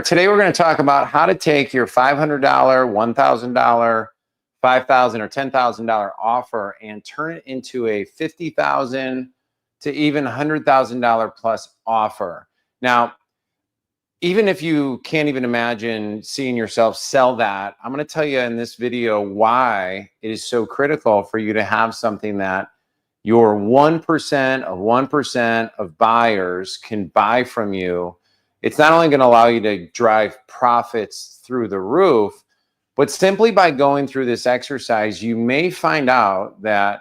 Today we're going to talk about how to take your $500, $1,000, $5,000 or $10,000 offer and turn it into a $50,000 to even $100,000 plus offer. Now, even if you can't even imagine seeing yourself sell that, I'm going to tell you in this video why it is so critical for you to have something that your 1% of 1% of buyers can buy from you. It's not only going to allow you to drive profits through the roof, but simply by going through this exercise, you may find out that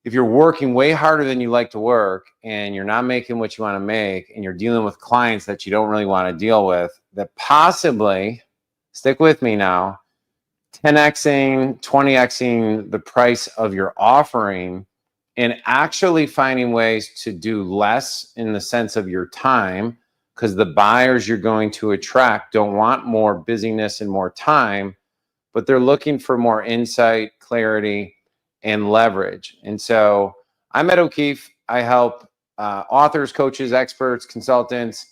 if you're working way harder than you like to work and you're not making what you want to make and you're dealing with clients that you don't really want to deal with, that possibly, stick with me now, 10xing, 20xing the price of your offering and actually finding ways to do less in the sense of your time, because the buyers you're going to attract don't want more busyness and more time, but they're looking for more insight, clarity, and leverage. And so I'm at 𝐓𝐿. I help authors, coaches, experts, consultants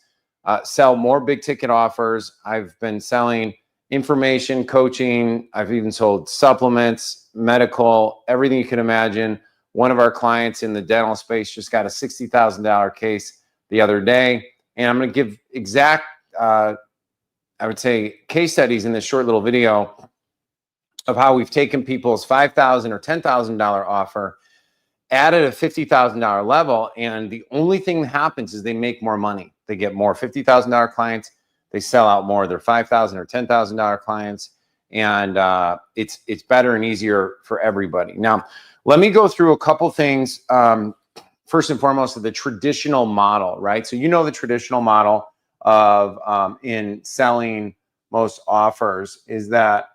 sell more big ticket offers. I've been selling information, coaching. I've even sold supplements, medical, everything you can imagine. One of our clients in the dental space just got a $60,000 case the other day. And I'm going to give exact, I would say, case studies in this short little video of how we've taken people's $5,000 or $10,000 offer, added a $50,000 level, and the only thing that happens is they make more money. They get more $50,000 clients. They sell out more of their $5,000 or $10,000 clients, and it's better and easier for everybody. Now, let me go through a couple things. First and foremost, the traditional model, right? So you know the traditional model of in selling most offers is that,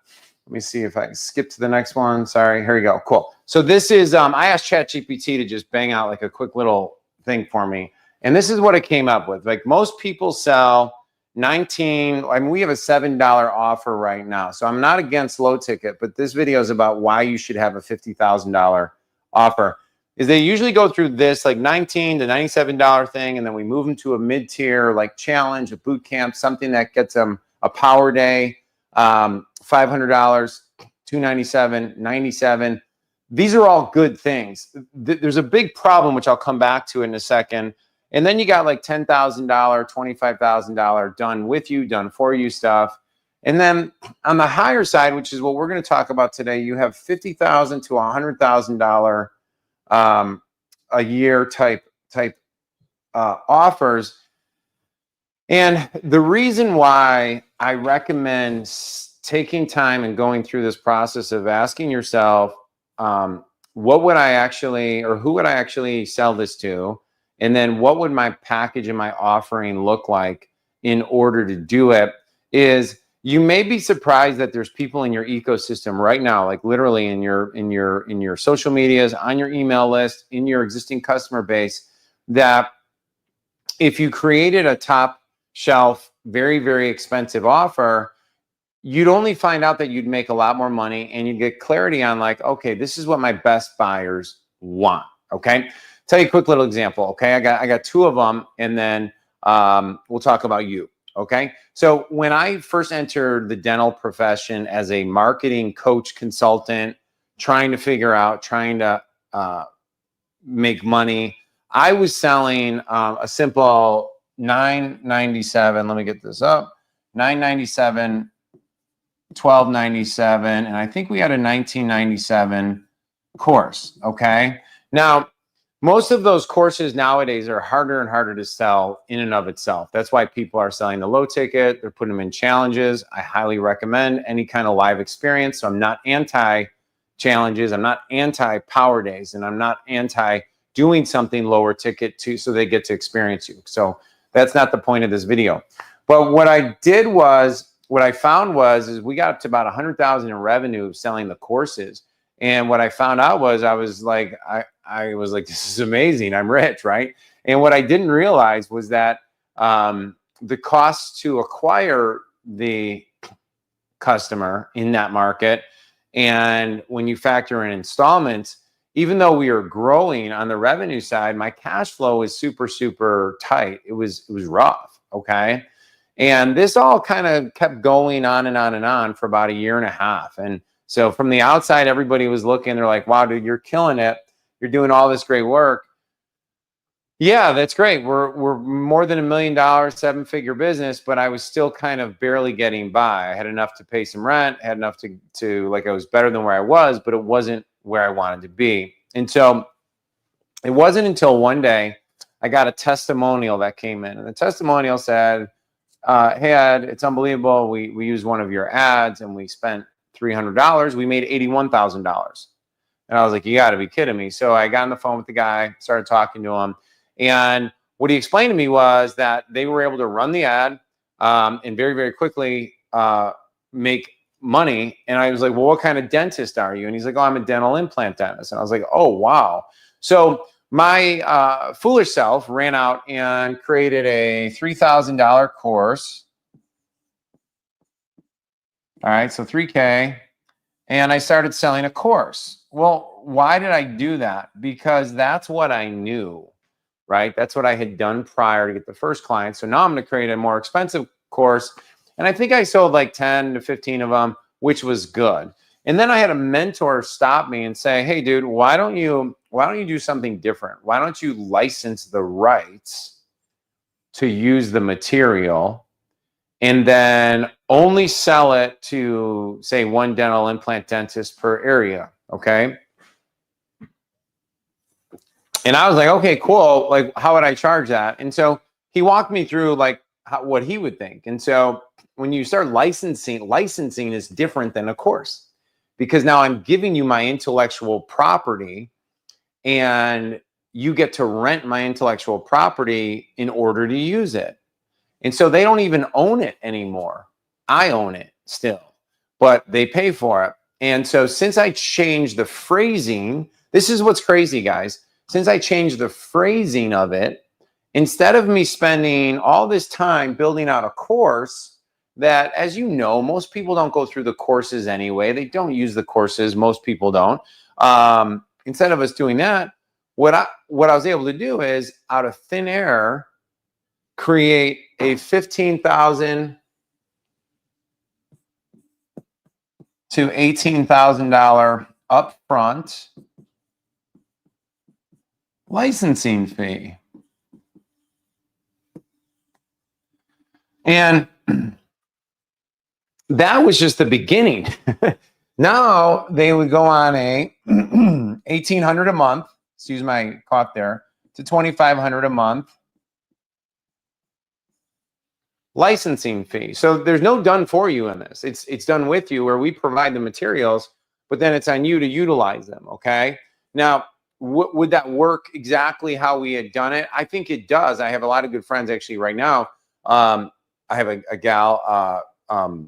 let me see if I can skip to the next one. Sorry, here we go. Cool. So this is, I asked ChatGPT to just bang out like a quick little thing for me. And this is what it came up with. Like most people sell 19, I mean, we have a $7 offer right now. So I'm not against low ticket, but this video is about why you should have a $50,000 offer. Is they usually go through this like $19 to $97 thing, and then we move them to a mid-tier like challenge, a boot camp, something that gets them a power day, $500, $297, $97. These are all good things. There's a big problem, which I'll come back to in a second. And then you got like $10,000, $25,000 done with you, done for you stuff. And then on the higher side, which is what we're going to talk about today, you have $50,000 to $100,000 a year type offers. And the reason why I recommend taking time and going through this process of asking yourself, what would I actually, or who would I actually sell this to? And then what would my package and my offering look like in order to do it, is you may be surprised that there's people in your ecosystem right now, like literally in your social medias, on your email list, in your existing customer base, that if you created a top shelf, very, very expensive offer, you'd only find out that you'd make a lot more money and you'd get clarity on like, okay, this is what my best buyers want. Okay. Tell you a quick little example. Okay. I got two of them, and then we'll talk about you. Okay. So when I first entered the dental profession as a marketing coach consultant, trying to make money, I was selling a simple $997. Let me get this up. $997, $1297. And I think we had a $1997 course. Okay. Now, most of those courses nowadays are harder and harder to sell in and of itself. That's why people are selling the low ticket. They're putting them in challenges. I highly recommend any kind of live experience. So I'm not anti-challenges. I'm not anti-power days. And I'm not anti-doing something lower ticket too, so they get to experience you. So that's not the point of this video. But what I found was we got up to about 100,000 in revenue selling the courses. And what I found out was I was like, this is amazing. I'm rich, right? And what I didn't realize was that the cost to acquire the customer in that market, and when you factor in installments, even though we are growing on the revenue side, my cash flow is super, super tight. It was rough, okay? And this all kind of kept going on and on and on for about 1.5 years. And so from the outside, everybody was looking, they're like, wow, dude, you're killing it. You're doing all this great work. Yeah, that's great. We're more than $1 million, 7-figure business, but I was still kind of barely getting by. I had enough to pay some rent, had enough to like, I was better than where I was, but it wasn't where I wanted to be. And so it wasn't until one day I got a testimonial that came in, and the testimonial said, hey, Ed, it's unbelievable. We used one of your ads and we spent $300. We made $81,000. And I was like, you got to be kidding me. So I got on the phone with the guy, started talking to him. And what he explained to me was that they were able to run the ad and very, very quickly make money. And I was like, well, what kind of dentist are you? And he's like, oh, I'm a dental implant dentist. And I was like, oh, wow. So my foolish self ran out and created a $3,000 course. All right, so 3K. And I started selling a course. Well, why did I do that? Because that's what I knew, right? That's what I had done prior to get the first client. So now I'm going to create a more expensive course. And I think I sold like 10 to 15 of them, which was good. And then I had a mentor stop me and say, hey, dude, why don't you do something different? Why don't you license the rights to use the material and then only sell it to, say, one dental implant dentist per area, okay? And I was like, okay, cool. Like, how would I charge that? And so he walked me through like what he would think. And so when you start licensing is different than a course, because now I'm giving you my intellectual property and you get to rent my intellectual property in order to use it. And so they don't even own it anymore. I own it still, but they pay for it. And so since I changed the phrasing, this is what's crazy, guys. Since I changed the phrasing of it, instead of me spending all this time building out a course that, as you know, most people don't go through the courses anyway. They don't use the courses. Most people don't. Instead of us doing that, what I was able to do is, out of thin air, create a $15,000 to $18,000 upfront licensing fee. And that was just the beginning. Now they would go on a $1,800 a month, excuse my cough there, to $2,500 a month licensing fee. So there's no done for you in this. It's done with you, where we provide the materials, but then it's on you to utilize them. Okay. Now, would that work exactly how we had done it? I think it does. I have a lot of good friends actually right now. I have a gal, I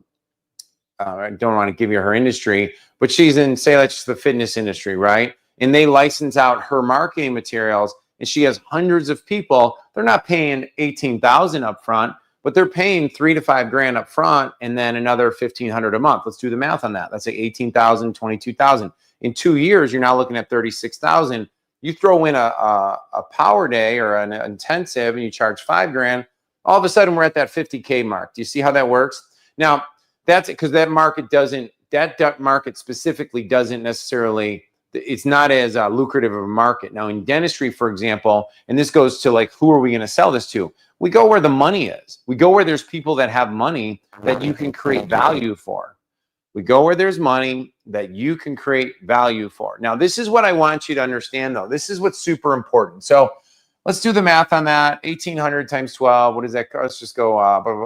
don't want to give you her industry, but she's in, say, that's just the fitness industry, right? And they license out her marketing materials, and she has hundreds of people. They're not paying $18,000 up front, but they're paying $3 to $5 grand up front, and then another $1,500 a month. Let's do the math on that. That's like $18,000, $22,000. In 2 years, you're now looking at $36,000. You throw in a power day or an intensive, and you charge $5 grand. All of a sudden, we're at that 50K mark. Do you see how that works? Now, that's it, because that market doesn't. That market specifically doesn't necessarily. It's not as lucrative of a market. Now, in dentistry, for example, and this goes to like, who are we going to sell this to? We go where the money is. We go where there's people that have money that you can create value for. We go where there's money that you can create value for. Now, this is what I want you to understand, though. This is what's super important. So let's do the math on that. 1,800 times 12. What is that? Let's just go,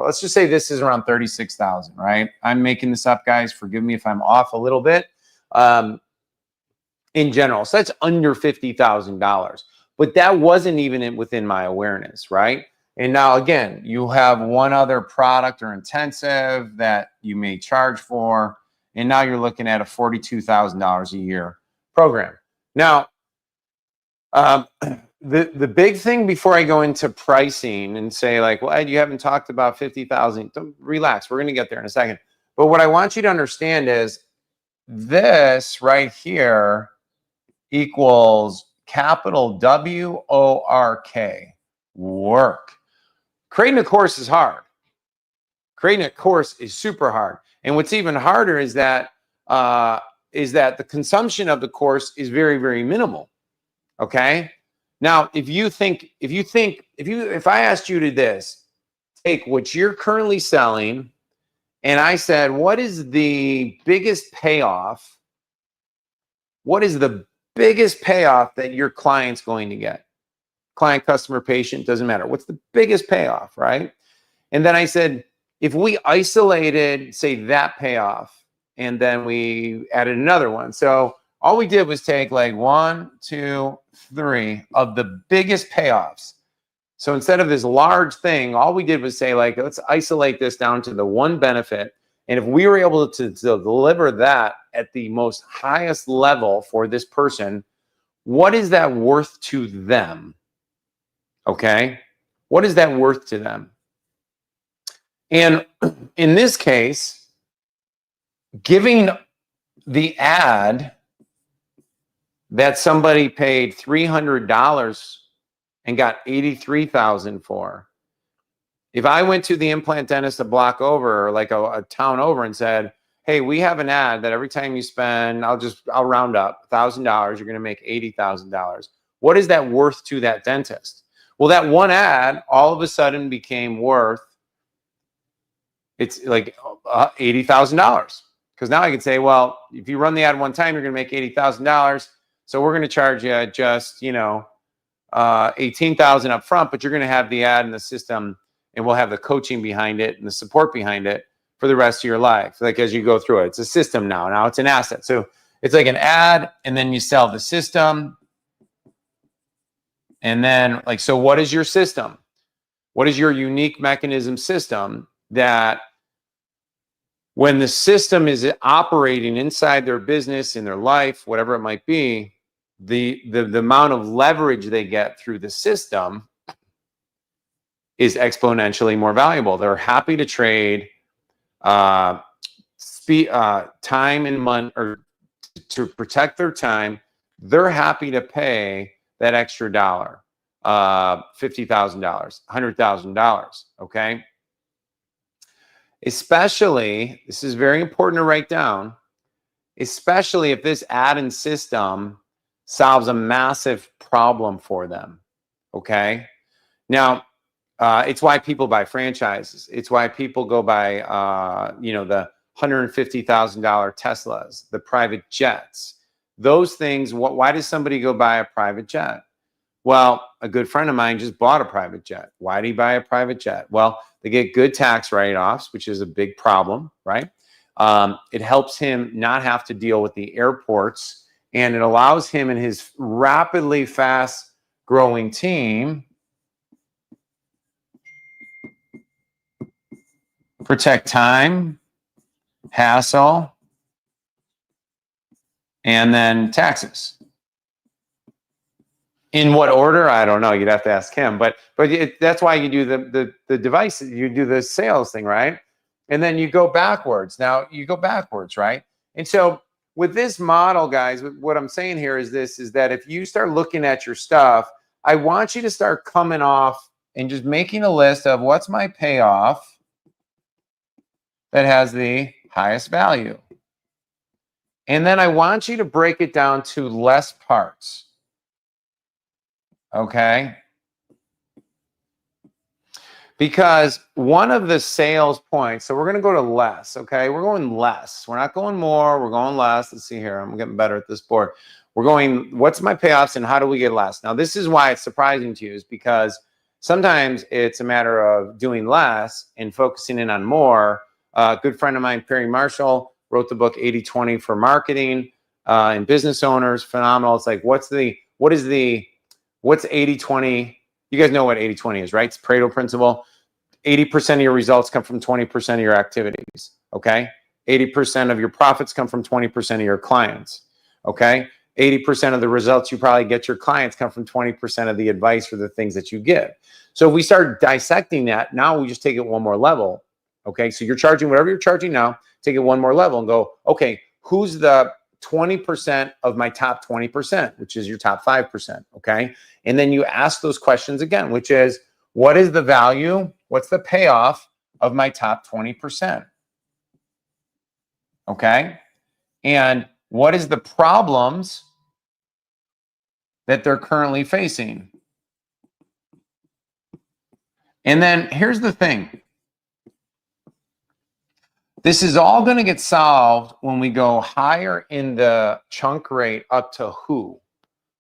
let's just say this is around 36,000, right? I'm making this up, guys. Forgive me if I'm off a little bit. In general, so that's under $50,000, but that wasn't even within my awareness, right? And now again, you have one other product or intensive that you may charge for, and now you're looking at a $42,000 a year program. Now, the big thing before I go into pricing and say like, well, Ed, you haven't talked about 50,000. Relax, we're going to get there in a second. But what I want you to understand is this right here equals capital WORK, work. Creating a course is hard. Creating a course is super hard. And what's even harder is that the consumption of the course is very, very minimal. Okay. Now, if I asked you to take what you're currently selling, and I said, what is the biggest payoff? What is the biggest payoff that your client's going to get? Client, customer, patient, doesn't matter. What's the biggest payoff, right? And then I said, if we isolated, say, that payoff, and then we added another one. So all we did was take like 1, 2, 3 of the biggest payoffs. So instead of this large thing, all we did was say, like, let's isolate this down to the one benefit. And if we were able to deliver that at the most highest level for this person, what is that worth to them? Okay? What is that worth to them? And in this case, giving the ad that somebody paid $300 and got $83,000 for, if I went to the implant dentist a block over, or like a town over, and said, hey, we have an ad that every time you spend, I'll round up $1,000, you're going to make $80,000. What is that worth to that dentist? Well, that one ad all of a sudden became worth, it's like $80,000. Because now I can say, well, if you run the ad one time, you're going to make $80,000. So we're going to charge you just, $18,000 up front, but you're going to have the ad in the system, and we'll have the coaching behind it and the support behind it for the rest of your life. Like as you go through it, it's a system now. Now it's an asset. So it's like an ad, and then you sell the system. And then so what is your system? What is your unique mechanism system that when the system is operating inside their business, in their life, whatever it might be, the amount of leverage they get through the system is exponentially more valuable. They're happy to trade time and money, or to protect their time. They're happy to pay that extra dollar, $50,000, $100,000. Okay. Especially, this is very important to write down, especially if this ad-in system solves a massive problem for them. Okay. Now, it's why people buy franchises. It's why people go buy, the $150,000 Teslas, the private jets, those things. Why does somebody go buy a private jet? Well, a good friend of mine just bought a private jet. Why did he buy a private jet? Well, they get good tax write-offs, which is a big problem, right? It helps him not have to deal with the airports, and it allows him and his rapidly fast-growing team protect time, hassle, and then taxes. In what order? I don't know. You'd have to ask him. But that's why you do the device. You do the sales thing, right? And then you go backwards. Now you go backwards, right? And so with this model, guys, what I'm saying here is that if you start looking at your stuff, I want you to start coming off and just making a list of what's my payoff that has the highest value. And then I want you to break it down to less parts. Okay. Because one of the sales points, so we're going to go to less. Okay. We're going less. We're not going more. We're going less. Let's see here. I'm getting better at this board. We're going, what's my payoffs and how do we get less? Now, this is why it's surprising to you, is because sometimes it's a matter of doing less and focusing in on more. A good friend of mine, Perry Marshall, wrote the book 80-20 for marketing and business owners. Phenomenal. It's like, what's 80-20? You guys know what 80-20 is, right? It's Pareto principle. 80% of your results come from 20% of your activities, okay? 80% of your profits come from 20% of your clients, okay? 80% of the results you probably get your clients come from 20% of the advice for the things that you give. So if we start dissecting that, now we just take it one more level, okay? So you're charging whatever you're charging now, take it one more level and go, okay, who's the 20% of my top 20%, which is your top 5%, okay? And then you ask those questions again, which is, what is the value? What's the payoff of my top 20%. Okay? And what is the problems that they're currently facing? And then here's the thing. This is all going to get solved when we go higher in the chunk rate up to who.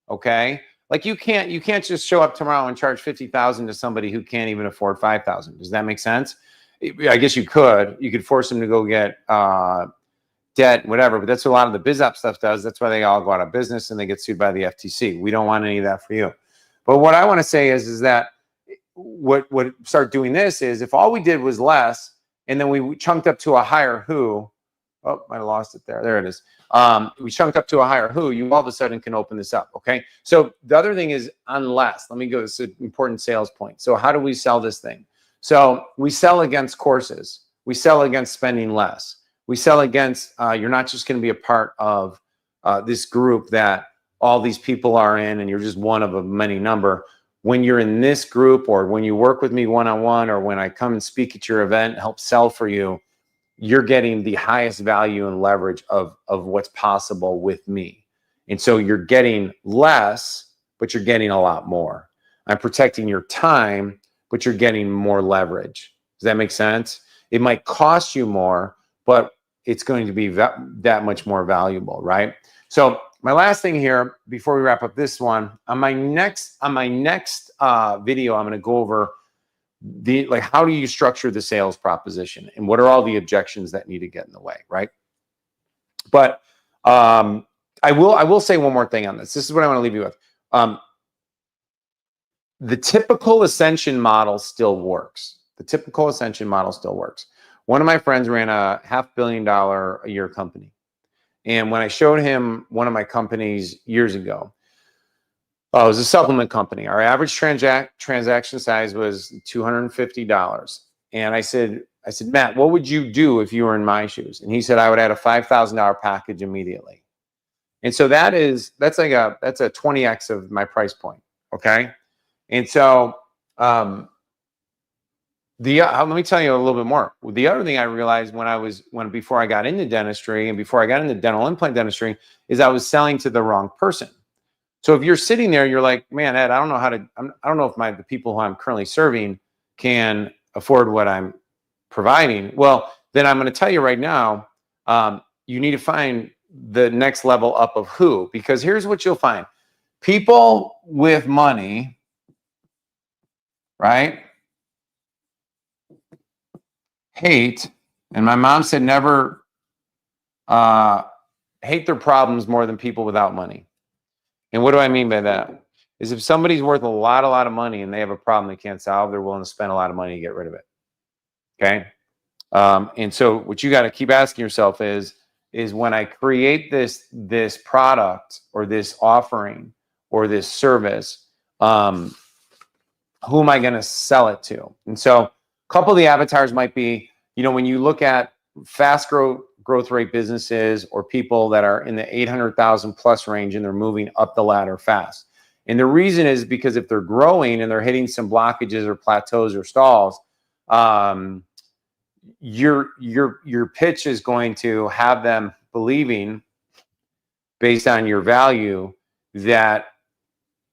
Okay? Like you can't just show up tomorrow and charge 50,000 to somebody who can't even afford 5,000. Does that make sense? I guess you could force them to go get debt, whatever, but that's what a lot of the biz op stuff does. That's why they all go out of business and they get sued by the FTC. We don't want any of that for you. But what I want to say is that what start doing this is if all we did was less and then we chunked up to a higher who, oh, I lost it there. There it is. We chunked up to a higher who, you all of a sudden can open this up, okay? So the other thing is unless. Let me go, this is an important sales point. So how do we sell this thing? So we sell against courses. We sell against spending less. We sell against, you're not just going to be a part of this group that all these people are in and you're just one of a many number. When you're in this group or when you work with me one-on-one or when I come and speak at your event, help sell for you, you're getting the highest value and leverage of what's possible with me. And so you're getting less, but you're getting a lot more. I'm protecting your time, but you're getting more leverage. Does that make sense? It might cost you more, but it's going to be that much more valuable, right? So my last thing here, before we wrap up this one, on my next video, I'm going to go over how do you structure the sales proposition and what are all the objections that need to get in the way, right? But I will say one more thing on this. This is what I want to leave you with. The typical ascension model still works. The typical ascension model still works. One of my friends ran a $500 million a year company. And when I showed him one of my companies years ago, it was a supplement company. Our average transaction size was $250. And I said, Matt, what would you do if you were in my shoes? And he said, I would add a $5,000 package immediately. And so that's a 20x of my price point. Okay. And so, let me tell you a little bit more. The other thing I realized before I got into dentistry and before I got into dental implant dentistry is I was selling to the wrong person. So if you're sitting there, you're like, man, Ed, I don't know if the people who I'm currently serving can afford what I'm providing. Well, then I'm going to tell you right now, you need to find the next level up of who, because here's what you'll find. People with money, right? Hate, and my mom said never hate their problems more than people without money. And what do I mean by that? Is if somebody's worth a lot of money and they have a problem they can't solve, they're willing to spend a lot of money to get rid of it. Okay? And so what you got to keep asking yourself is when I create this product or this offering or this service, who am I going to sell it to? And so a couple of the avatars might be, when you look at fast growth rate businesses or people that are in the 800,000 plus range and they're moving up the ladder fast. And the reason is because if they're growing and they're hitting some blockages or plateaus or stalls, your pitch is going to have them believing, based on your value, that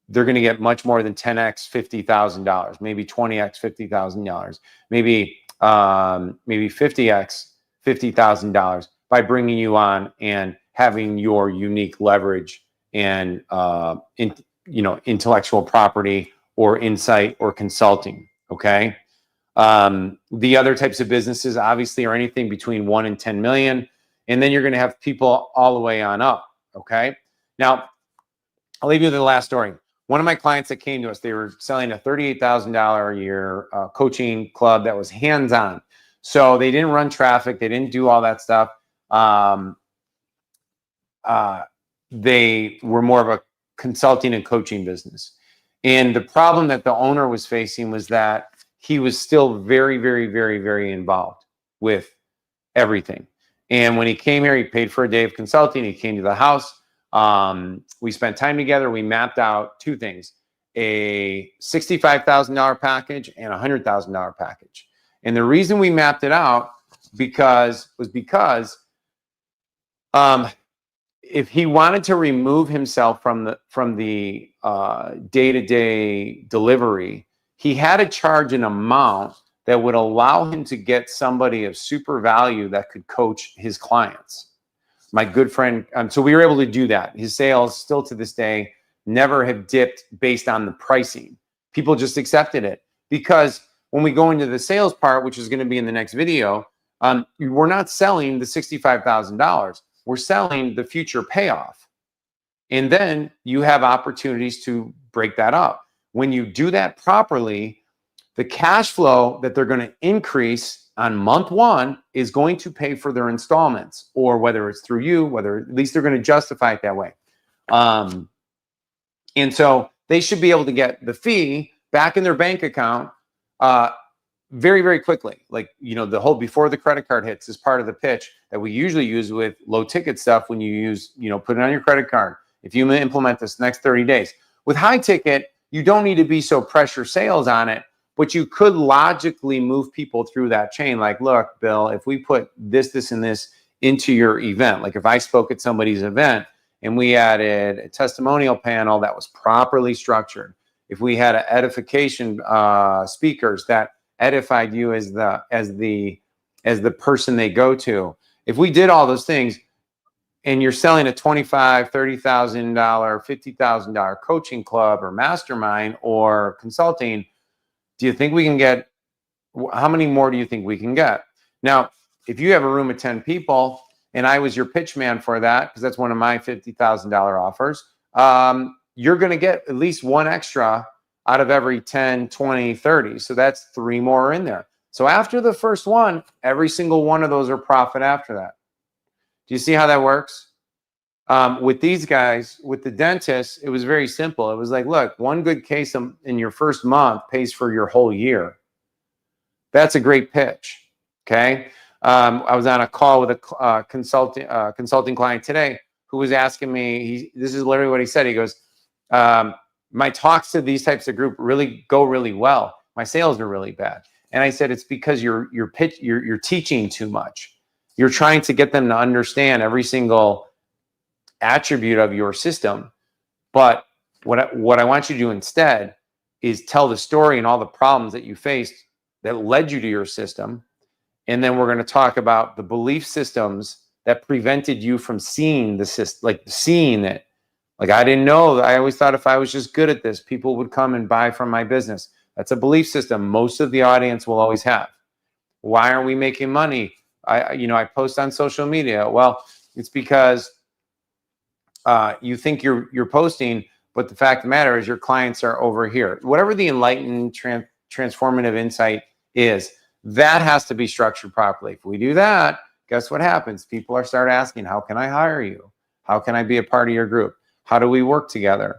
they're going to get much more than 10x $50,000, maybe 20x $50,000, maybe 50x $50,000 by bringing you on and having your unique leverage and intellectual property or insight or consulting. Okay. The other types of businesses obviously are anything between 1 and 10 million. And then you're going to have people all the way on up. Okay. Now I'll leave you with the last story. One of my clients that came to us, they were selling a $38,000 a year coaching club that was hands-on. So they didn't run traffic. They didn't do all that stuff. They were more of a consulting and coaching business. And the problem that the owner was facing was that he was still very, very, very, very involved with everything. And when he came here, he paid for a day of consulting. He came to the house. We spent time together. We mapped out two things, a $65,000 package and a $100,000 package. And the reason we mapped it out was because if he wanted to remove himself from the day-to-day delivery, he had to charge an amount that would allow him to get somebody of super value that could coach his clients. My good friend, so we were able to do that. His sales still to this day never have dipped based on the pricing. People just accepted it, because when we go into the sales part, which is going to be in the next video, we're not selling the $65,000. We're selling the future payoff. And then you have opportunities to break that up. When you do that properly, the cash flow that they're going to increase on month one is going to pay for their installments, or whether it's through you, whether at least they're going to justify it that way. And so they should be able to get the fee back in their bank account very, very quickly. Like, you know, the whole before the credit card hits is part of the pitch that we usually use with low ticket stuff. When you use, you know, put it on your credit card, if you implement this next 30 days. With high ticket, you don't need to be so pressure sales on it, but you could logically move people through that chain. Like, look, Bill, if we put this, this, and this into your event, like if I spoke at somebody's event and we added a testimonial panel that was properly structured, if we had an edification speakers that edified you as the person they go to, if we did all those things, and you're selling a $25,000, $30,000, $50,000 coaching club or mastermind or consulting, do you think we can get, how many more do you think we can get? Now, if you have a room of 10 people and I was your pitch man for that, because that's one of my $50,000 offers, you're going to get at least one extra out of every 10, 20, 30. So that's 3 more in there. So after the first one, every single one of those are profit after that. Do you see how that works? With these guys, with the dentists, it was very simple. It was like, look, one good case in your first month pays for your whole year. That's a great pitch, okay? I was on a call with a consulting client today who was asking me, this is literally what he said. He goes, my talks to these types of group go really well. My sales are really bad. And I said, it's because you're teaching too much. You're trying to get them to understand every single attribute of your system. But what I want you to do instead is tell the story and all the problems that you faced that led you to your system. And then we're going to talk about the belief systems that prevented you from seeing the system, like seeing it. Like, I didn't know. I always thought if I was just good at this, people would come and buy from my business. That's a belief system most of the audience will always have. Why aren't we making money? I post on social media. Well, it's because you think you're posting, but the fact of the matter is your clients are over here. Whatever the enlightened transformative insight is, that has to be structured properly. If we do that, guess what happens? People start asking, how can I hire you? How can I be a part of your group? How do we work together?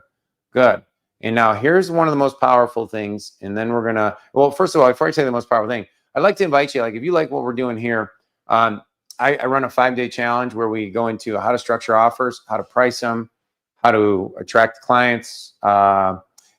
Good. And now here's one of the most powerful things. And then we're going to, well, first of all, before I say the most powerful thing, I'd like to invite you, like if you like what we're doing here, I run a 5-day challenge where we go into how to structure offers, how to price them, how to attract clients.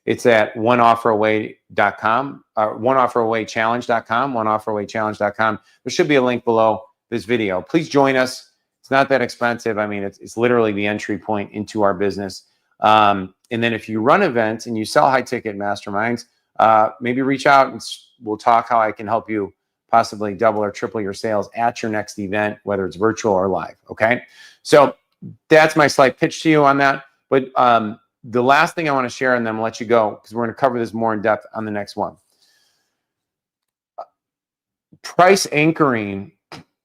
It's at oneofferaway.com, oneofferawaychallenge.com, oneofferawaychallenge.com. There should be a link below this video. Please join us. It's not that expensive. I mean, it's literally the entry point into our business. And then if you run events and you sell high ticket masterminds, maybe reach out and we'll talk how I can help you possibly double or triple your sales at your next event, whether it's virtual or live. Okay. So that's my slight pitch to you on that. But the last thing I want to share, and then I'll let you go, because we're going to cover this more in depth on the next one. Price anchoring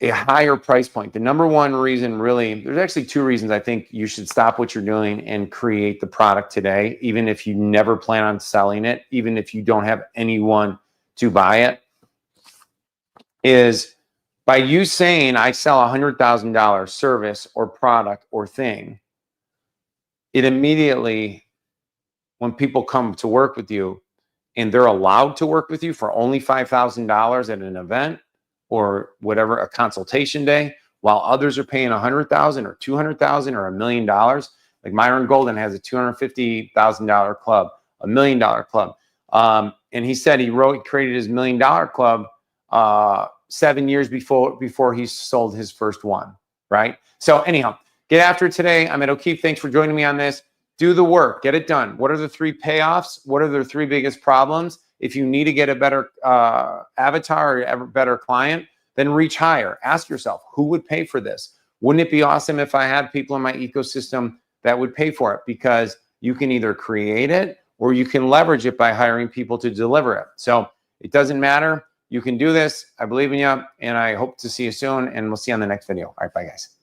a higher price point. The number one reason, really, there's actually 2 reasons I think you should stop what you're doing and create the product today, even if you never plan on selling it, even if you don't have anyone to buy it, is by you saying, I sell $100,000 service or product or thing, it immediately, when people come to work with you and they're allowed to work with you for only $5,000 at an event or whatever, a consultation day, while others are paying $100,000 or $200,000 or $1 million. Like Myron Golden has a $250,000 club, $1 million club. And he said he created his $1 million club 7 years before he sold his first one, right? So anyhow, get after it today. I'm at O'Keefe. Thanks for joining me on this. Do the work, get it done. What are the 3 payoffs? What are the 3 biggest problems? If you need to get a better avatar or a better client, then reach higher. Ask yourself, who would pay for this? Wouldn't it be awesome if I had people in my ecosystem that would pay for it? Because you can either create it or you can leverage it by hiring people to deliver it. So it doesn't matter. You can do this. I believe in you, and I hope to see you soon, and we'll see you on the next video. All right, bye, guys.